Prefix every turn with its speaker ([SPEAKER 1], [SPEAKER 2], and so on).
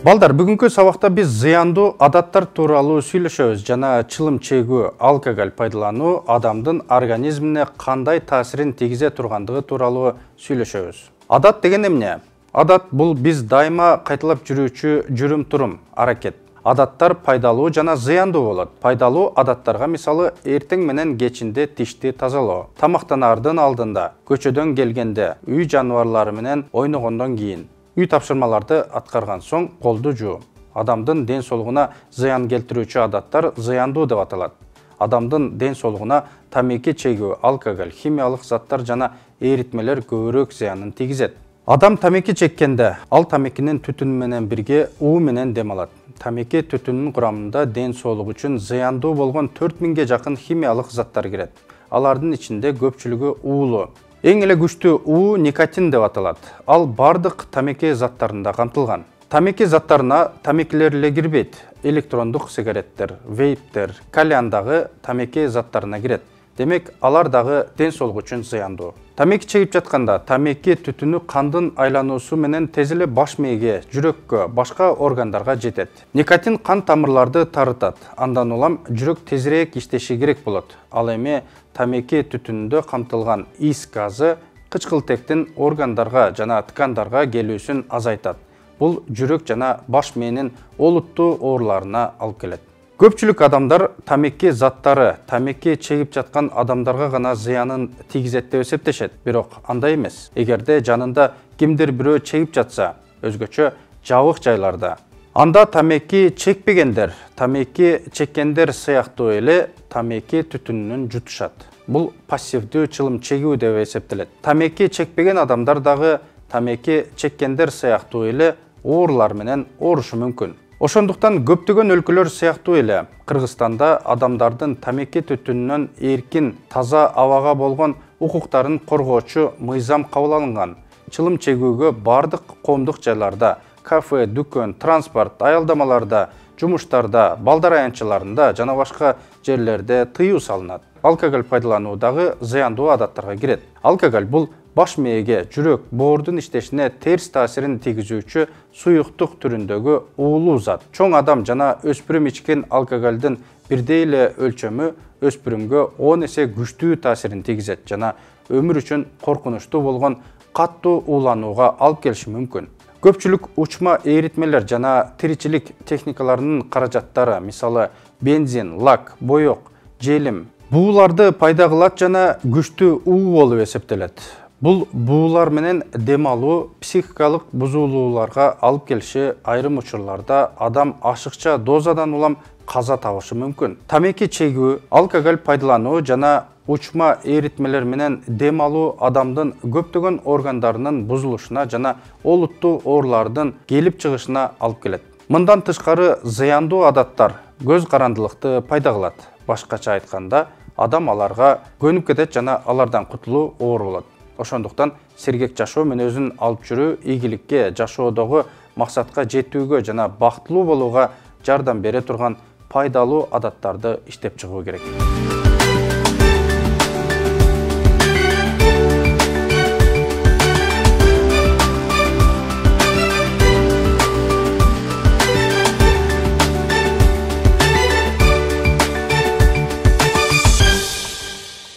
[SPEAKER 1] Балдар, бүгүнкү сабакта биз зыяндуу адаттар тууралуу сүйлөшөбүз жана чылым чегүү, алкоголь пайдалануу адамдын организмине кандай таасирин тийгизе тургандыгы тууралуу сүйлөшөбүз. Адат деген эмне? Адат бул биз дайыма кайталап жүрүүчү жүрүм-турум, аракет. Адаттар пайдалуу жана зыяндуу болот. Пайдалуу адаттарга мисалы эртең менен кечинде тишти тазалоо, тамактанаардын алдында, көчөдөн келгенде, үй жаныбарлары менен ойногондон кийин, үй тапшырмаларды аткарган соң колду жуу. Адамдын ден соолугуна зыян келтирүүчү адаттар зыяндуу деп аталат. Адамдын ден соолугуна тамеки чегүү, алкоголь, химиялык заттар жана эритмелер көбүрөөк зыянын тийгизет. Адам тамеки чеккенде, ал тамекинин түтүнү менен бирге уу менен дем алат. Тамеки түтүнүнүн курамында ден соолугу үчүн зыяндуу болгон 4000-ге жакын химиялык заттар кирет. Алардын ичинде көпчүлүгү уулуу. Эң эле күчтүү уу никотин деп аталат. Ал бардык тамеки заттарында камтылган. Тамеки заттарына тамекилер эле кирбейт. Электрондук сигареттер, вейптер, кальян дагы тамеки заттарына кирет. Демек, алар дагы ден соолугу үчүн зыяндуу. Тамеки чегип жатканда тамеки түтүнү кандын айлануусу менен тез эле баш мээге, жүрөккө, башка органдарга жетет. Никотин кан тамырларды тарытат. Андан улам жүрөк тезирээк иштеши керек болот. Ал эми тамеки түтүнүндө камтылган ис газы кычкылтектин органдарга жана ткандарга келүүсүн азайтат. Бул жүрөк жана баш мээнин олуттуу ооруларына алып келет. Көпчүлүк адамдар тамеки заттары тамеки чегип жаткан адамдарга гана зыянын тийгизет деп эсептешет. Бирок андай эмес. Эгерде жанында кимдир бирөө чегип жатса, өзгөчө жабык жайларда, анда тамеки чекпегендер, тамеки чеккендер сыяктуу эле тамеки түтүнүн жутушат. Бул пассивдүү чылым чегүү деп эсептелет. Тамеки чекпеген адамдар дагы тамеки чеккендер сыяктуу эле оорулар менен оорушу мүмкүн. Ошондуктан көптөгөн өлкөлөр сыяктуу эле Кыргызстанда адамдардын тамеки түтүнүнөн эркин, таза абага болгон укуктарын коргоочу мыйзам кабыл алынган. Чылым чегүүгө бардык коомдук жайларда, кафе, дүкөн, транспорт, аялдамаларда, жумуштарда, балдар аянтчыларында жана башка жерлерде тыюу салынат. Алкоголь пайдалануу дагы зыяндуу адаттарга кирет. Алкоголь бул баш мээге, жүрөк, боордун иштешине терс таасирин тийгизүүчү суюктук түрүндөгү уулуу зат. Чоң адам жана өспүрүм ичкен алкоголдун бирдей эле өлчөмү өспүрүмгө 10 эсе күчтүү таасирин тийгизет жана өмүр үчүн коркунучтуу болгон каттуу ууланууга алып келиши мүмкүн. Көпчүлүк учма эритмелер жана тиричилик техникаларынын каражаттары, мисалы бензин, лак, боек, желим, бууларды пайда кылат жана күчтүү уу болуп эсептелет. Бул буулар менен дем алуу психикалык бузулууларга алып келиши айрым учурларда адам ашыкча дозадан улам каза табышы мүмкүн. Тамеки чегүү, алкоголь пайдалануу жана учма эритмелер менен дем алуу адамдын көптөгөн органдарынын бузулушуна жана олуттуу оорулардын келип чыгышына алып келет. Мындан тышкары зыяндуу адаттар көз карандылыкты пайда кылат. Башкача айтканда, адам аларга көнүп кетет жана алардан кутулуу оор болот. Ошондуктан сергек жашоо мүнөзүн алып жүрүү ийгиликке, жашоодогу максатка жетүүгө жана бактылуу болууга жардам бере турган пайдалуу адаттарды иштеп чыгуу керек.